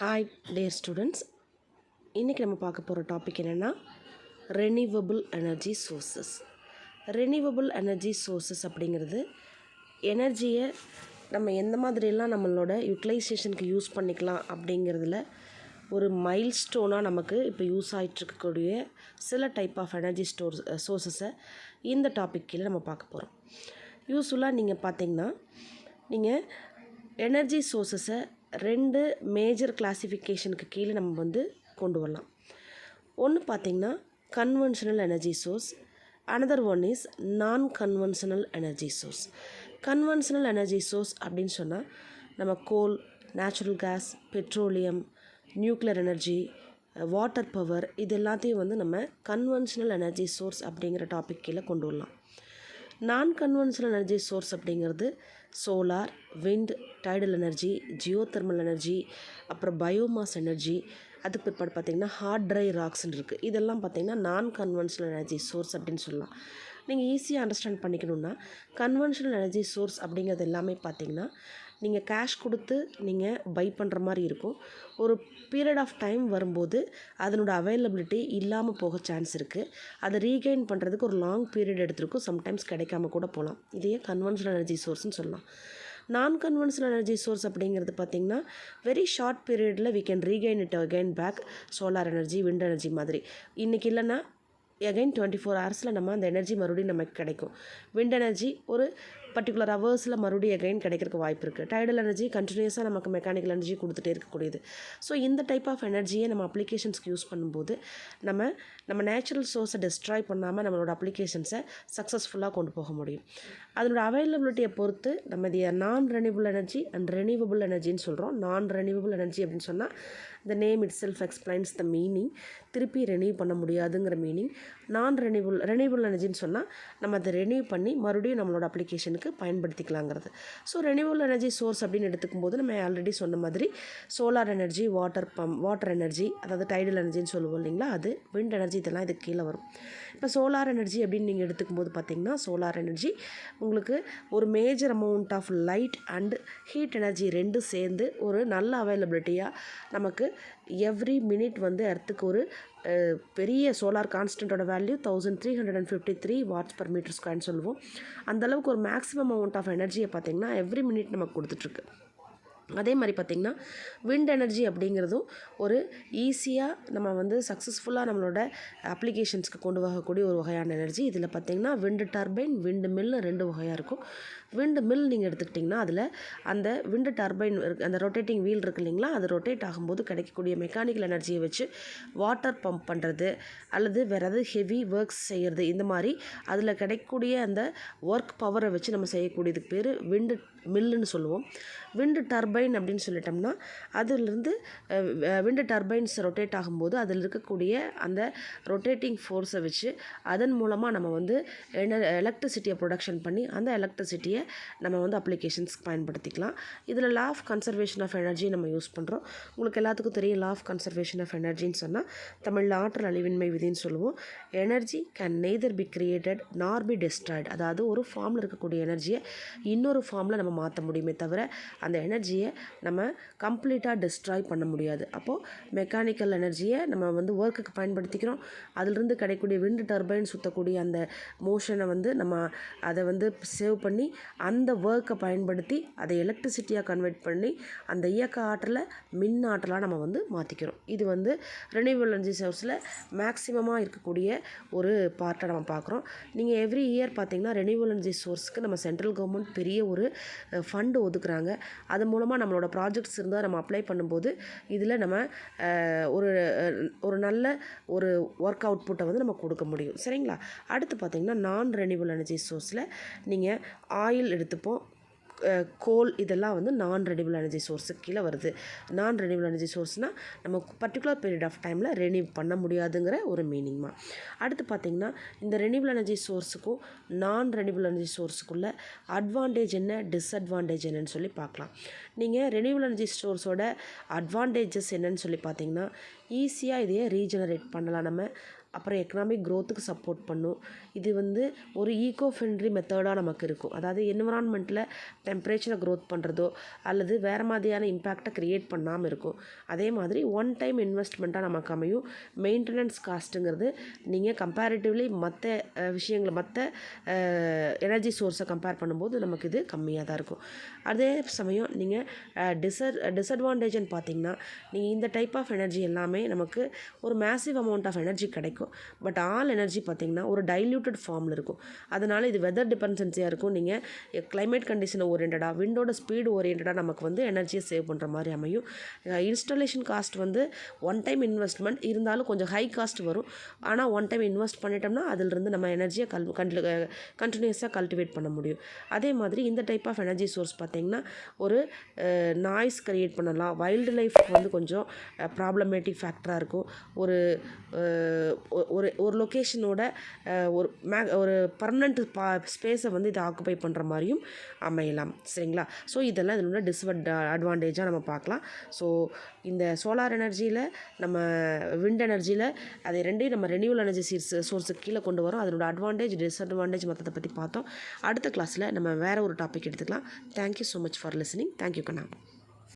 Hi dear students, இன்றைக்கி நம்ம பார்க்க போகிற டாபிக் என்னென்னா renewable energy sources. Renewable energy sources அப்படிங்கிறது எனர்ஜியை நம்ம எந்த மாதிரியெல்லாம் நம்மளோட யூட்டிலைசேஷனுக்கு யூஸ் பண்ணிக்கலாம் அப்படிங்கிறதுல ஒரு மைல் ஸ்டோனாக நமக்கு இப்போ யூஸ் ஆகிட்டுருக்கக்கூடிய சில டைப் ஆஃப் எனர்ஜி சோர்ஸஸை இந்த டாபிக் கீழே நம்ம பார்க்க போகிறோம். யூஸ்ஃபுல்லாக நீங்கள் பார்த்தீங்கன்னா நீங்கள் எனர்ஜி சோர்ஸஸை ரெண்டு மேஜர் கிளாசிஃபிகேஷனுக்கு கீழே நம்ம கொண்டு வரலாம். ஒன்று பார்த்திங்கன்னா conventional energy source, another one is non conventional energy source. Conventional energy source அப்படின்னு சொன்னால் நம்ம coal, natural gas, petroleum, nuclear energy, water power, இது எல்லாத்தையும் நம்ம கன்வென்ஷனல் எனர்ஜி சோர்ஸ் அப்படிங்கிற டாபிக் கீழே கொண்டு வரலாம். நான் கன்வென்ஷனல் எனர்ஜி சோர்ஸ் அப்படிங்கிறது solar, wind, tidal energy, geothermal energy, அப்புறம் பயோமாஸ் எனர்ஜி, அதுக்கு பிற்பாடு பார்த்திங்கன்னா ஹார்ட் ட்ரை ராக்ஸ்ன்னு இருக்குது. இதெல்லாம் பார்த்திங்கன்னா நான் கன்வென்ஷனல் எனர்ஜி சோர்ஸ் அப்படின்னு சொல்லலாம். நீங்கள் ஈஸியாக அண்டர்ஸ்டாண்ட் பண்ணிக்கணுன்னா கன்வென்ஷனல் எனர்ஜி சோர்ஸ் அப்படிங்கிறது எல்லாமே பார்த்திங்கன்னா நீங்கள் கேஷ் கொடுத்து நீங்கள் பை பண்ணுற மாதிரி இருக்கும். ஒரு பீரியட் ஆஃப் டைம் வரும்போது அதனோட அவைலபிலிட்டி இல்லாமல் போக சான்ஸ் இருக்குது. அதை ரீகெயின் பண்ணுறதுக்கு ஒரு லாங் பீரியட் எடுத்துருக்கும், சம்டைம்ஸ் கிடைக்காம கூட போகலாம். இதையே கன்வென்ஷனல் எனர்ஜி சோர்ஸ்னு சொல்லலாம். நான் கன்வென்ஷனல் எனர்ஜி சோர்ஸ் அப்படிங்கிறது பார்த்திங்கன்னா வெரி ஷார்ட் பீரியடில் we can regain it again back. Solar energy, wind energy மாதிரி இன்றைக்கி இல்லைன்னா அகைன் 24 ஹவர்ஸில் நம்ம அந்த எனர்ஜி மறுபடியும் நமக்கு கிடைக்கும். விண்ட் எனர்ஜி ஒரு பர்டிகுலர் ஹவர்ஸில் மறுபடியும் அகைன் கிடைக்கிறதுக்கு வாய்ப்பு இருக்குது. டைடல் எனர்ஜி கண்டினியூஸாக நமக்கு மெக்கானிக்கல் எனர்ஜி கொடுத்துட்டே இருக்கக்கூடியது. ஸோ இந்த டைப் ஆஃப் எனர்ஜியை நம்ம அப்ளிகேஷன்ஸ்க்கு யூஸ் பண்ணும்போது நம்ம நேச்சுரல் சோர்ஸை டிஸ்ட்ராய் பண்ணாமல் நம்மளோட அப்ளிகேஷன்ஸை சக்ஸஸ்ஃபுல்லாக கொண்டு போக முடியும். அதனோட அவைலபிலிட்டியை பொறுத்து நம்ம இது non renewable energy and renewable எனர்ஜின்னு சொல்கிறோம். நான் ரெனியூவபிள் எனர்ஜி அப்படின்னு சொன்னால் the name itself explains the meaning. திருப்பி ரெனியூ பண்ண முடியாதுங்கிற மீனிங். நான் ரெனியூவபிள் எனர்ஜின்னு சொன்னால் நம்ம அதை ரெனியூ பண்ணி மறுபடியும் நம்மளோட அப்ளிகேஷனுக்கு பயன்படுத்திக்கலாங்கிறது. ஸோ ரெனியூவபிள் எனர்ஜி சோர்ஸ் அப்படின்னு எடுத்துக்கும் போது நம்ம ஆல்ரெடி சொன்ன மாதிரி சோலார் எனர்ஜி, வாட்டர் எனர்ஜி, அதாவது டைடல் எனர்ஜின்னு சொல்லுவோம் இல்லைங்களா, அது விண்ட் எனர்ஜி, இதெல்லாம் இதுக்கு கீழே வரும். இப்போ சோலார் எனர்ஜி அப்படின்னு நீங்கள் எடுத்துக்கும் போது பார்த்திங்கன்னா சோலார் எனர்ஜி உங்களுக்கு ஒரு major amount of light and heat energy ரெண்டும் சேர்ந்து ஒரு நல்ல அவைலபிலிட்டியாக நமக்கு எவ்ரி மினிட் எர்த்துக்கு ஒரு பெரிய சோலார் கான்ஸ்டன்ட்டோட வேல்யூ 1353 வாட்ஸ் பர் மீட்டர் ஸ்கொயர்னு சொல்லுவோம். அந்தளவுக்கு ஒரு மேக்ஸிமம் அமௌண்ட் ஆஃப் எனர்ஜியை பார்த்திங்கன்னா எவ்ரி மினிட் நமக்கு கொடுத்துட்ருக்கு. அதே மாதிரி பார்த்திங்கன்னா விண்ட் எனர்ஜி அப்படிங்கிறதும் ஒரு ஈஸியாக நம்ம சக்ஸஸ்ஃபுல்லாக நம்மளோட அப்ளிகேஷன்ஸ்க்கு கொண்டு வரக்கூடிய ஒரு வகையான எனர்ஜி. இதில் பார்த்திங்கன்னா விண்டு டர்பைன், விண்டு மில் ரெண்டு வகையாக இருக்கும். விண்டு மில் நீங்கள் எடுத்துக்கிட்டிங்கன்னா அதில் அந்த விண்டு டர்பைன் அந்த ரொட்டேட்டிங் வீல் இருக்குது இல்லைங்களா, அது ரொட்டேட் ஆகும்போது கிடைக்கக்கூடிய மெக்கானிக்கல் எனர்ஜியை வச்சு வாட்டர் பம்ப் பண்ணுறது அல்லது வேறு ஏதாவது ஹெவி ஒர்க்ஸ் செய்கிறது, இந்த மாதிரி அதில் கிடைக்கக்கூடிய அந்த ஒர்க் பவரை வச்சு நம்ம செய்யக்கூடியதுக்கு பேர் விண்டு மில்லுன்னு சொல்லுவோம். விண்டு டர்பைன் அப்படின்னு சொல்லிட்டோம்னா அதிலிருந்து விண்டு டர்பைன்ஸ் ரொட்டேட் ஆகும்போது அதில் இருக்கக்கூடிய அந்த ரொட்டேட்டிங் ஃபோர்ஸை வச்சு அதன் மூலமாக நம்ம எலக்ட்ரிசிட்டியை ப்ரொடக்ஷன் பண்ணி அந்த எலக்ட்ரிசிட்டியை நம்ம அப்ளிகேஷன்ஸ்க்கு பயன்படுத்திக்கலாம். இதில் law of conservation of energy நம்ம யூஸ் பண்ணுறோம். உங்களுக்கு எல்லாத்துக்கும் தெரியும் லா ஆஃப் கன்சர்வேஷன் ஆஃப் எனர்ஜின்னு சொன்னால் தமிழில் ஆற்றல் அழிவின்மை விதின்னு சொல்லுவோம். Energy can neither be created nor be destroyed. அதாவது ஒரு ஃபார்மில் இருக்கக்கூடிய எனர்ஜியை இன்னொரு ஃபார்மில் நம்ம மாற்ற முடியுமே தவிர அந்த எனர்ஜியை நம்ம கம்ப்ளீட்டாக டிஸ்ட்ராய் பண்ண முடியாது. அப்போது மெக்கானிக்கல் எனர்ஜியை நம்ம ஒர்க்குக்கு பயன்படுத்திக்கிறோம். அதிலிருந்து கிடைக்கக்கூடிய விண்டு டர்பைன் சுற்றக்கூடிய அந்த மோஷனை நம்ம அதை சேவ் பண்ணி அந்த ஒர்க்கை பயன்படுத்தி அதை எலக்ட்ரிசிட்டியாக கன்வெர்ட் பண்ணி அந்த இயக்க ஆற்றலை மின் ஆற்றலாக நம்ம மாற்றிக்கிறோம். இது ரெனியூவபிள் எனர்ஜி சோர்ஸில் மேக்ஸிமமாக இருக்கக்கூடிய ஒரு பார்ட்டை நம்ம பார்க்குறோம். நீங்கள் எவ்ரி இயர் பார்த்திங்கன்னா ரெனியூவபிள் எனர்ஜி சோர்ஸ்க்கு நம்ம சென்ட்ரல் கவர்மெண்ட் பெரிய ஒரு ஃபண்டு ஒதுக்குறாங்க. அது மூலமாக நம்மளோட ப்ராஜெக்ட்ஸ் இருந்தால் நம்ம அப்ளை பண்ணும்போது இதில் நம்ம ஒரு நல்ல ஒரு ஒர்க் அவுட்புட்டை நம்ம கொடுக்க முடியும். சரிங்களா? அடுத்து பார்த்திங்கன்னா நான் ரெனியூவபிள் எனர்ஜி சோர்ஸில் நீங்கள் ஆயில் எடுத்துப்போம், கோல், இதெல்லாம் நான் ரெனியூவபிள் எனர்ஜி சோர்ஸுக்கு கீழே வருது. நான் ரெனியூவபிள் எனர்ஜி சோர்ஸ்னால் நம்ம பர்டிகுலர் பீரியட் ஆஃப் டைமில் ரெனியூ பண்ண முடியாதுங்கிற ஒரு மீனிங்மா. அடுத்து பார்த்திங்கன்னா இந்த ரெனியூவபிள் எனர்ஜி சோர்ஸுக்கும் நான் ரெனியூவபிள் எனர்ஜி சோர்ஸுக்குள்ள அட்வான்டேஜ் என்ன, டிஸ்அட்வான்டேஜ் என்னன்னு சொல்லி பார்க்கலாம். நீங்கள் ரெனியூவபிள் எனர்ஜி சோர்ஸோட அட்வான்டேஜஸ் என்னன்னு சொல்லி பார்த்தீங்கன்னா ஈஸியாக இதையே ரீஜெனரேட் பண்ணலாம். நம்ம அப்புறம் எக்கனாமிக் க்ரோத்துக்கு சப்போர்ட் பண்ணும். இது வந்து ஒரு ஈகோ ஃப்ரெண்ட்லி மெத்தடாக நமக்கு இருக்கும். அதாவது என்விரான்மெண்ட்டில் டெம்பரேச்சரை க்ரோத் பண்ணுறதோ அல்லது வேறு மாதிரியான இம்பேக்டை க்ரியேட் பண்ணாமல் இருக்கும். அதே மாதிரி ஒன் டைம் இன்வெஸ்ட்மெண்ட்டாக நமக்கு அமையும். மெயின்டெனன்ஸ் காஸ்ட்டுங்கிறது நீங்கள் கம்பேரிட்டிவ்லி மற்ற விஷயங்களை மற்ற எனர்ஜி சோர்ஸை கம்பேர் பண்ணும்போது நமக்கு இது கம்மியாக தான் இருக்கும். அதே சமயம் நீங்கள் டிஸ்அட்வான்டேஜ்னு பார்த்தீங்கன்னா நீங்கள் இந்த டைப் ஆஃப் எனர்ஜி எல்லாமே நமக்கு ஒரு மேசிவ் அமௌண்ட் ஆஃப் எனர்ஜி கிடைக்கும். பட் ஆல் எனர்ஜி பார்த்திங்கன்னா ஒரு டைல்யூட்டட் ஃபார்மில் இருக்கும். அதனால் இது வெதர் டிபெண்டன்சியாக இருக்கும். நீங்கள் கிளைமேட் கண்டிஷனை ஓரியன்டாக விண்டோட ஸ்பீடு ஓரியன்டாக நமக்கு வந்து எனர்ஜியை சேவ் பண்ணுற மாதிரி அமையும். இன்ஸ்டாலேஷன் காஸ்ட் வந்து ஒன் டைம் இன்வெஸ்ட்மெண்ட் இருந்தாலும் கொஞ்சம் ஹை காஸ்ட் வரும். ஆனால் ஒன் டைம் இன்வெஸ்ட் பண்ணிட்டோம்னா அதிலிருந்து நம்ம எனர்ஜியை கண்டினியூஸாக கல்டிவேட் பண்ண முடியும். அதே மாதிரி இந்த டைப் ஆஃப் எனர்ஜி சோர்ஸ் பார்த்திங்கன்னா ஒரு நாய்ஸ் க்ரியேட் பண்ணலாம். வைல்டு லைஃப் வந்து கொஞ்சம் ப்ராப்ளமேட்டிக் ஃபேக்டராக இருக்கும். ஒரு ஒரு ஒரு லொக்கேஷனோட ஒரு பர்மனண்ட் ஸ்பேஸை வந்து இதை ஆக்குபை பண்ணுற மாதிரியும் அமையலாம். சரிங்களா? ஸோ இதெல்லாம் இதனோட அட்வான்டேஜாக நம்ம பார்க்கலாம். ஸோ இந்த சோலார் எனர்ஜியில் நம்ம விண்ட் எனர்ஜியில் அதை ரெண்டையும் நம்ம ரெனியூவல் எனர்ஜி சோர்ஸுக்கு கீழே கொண்டு வரோம். அதனோட அட்வான்டேஜ் டிஸ்அட்வான்டேஜ் மற்றதை பற்றி பார்த்தோம். அடுத்த கிளாஸில் நம்ம வேறு ஒரு டாபிக் எடுத்துக்கலாம். Thank you so much for listening. Thank you Kanna.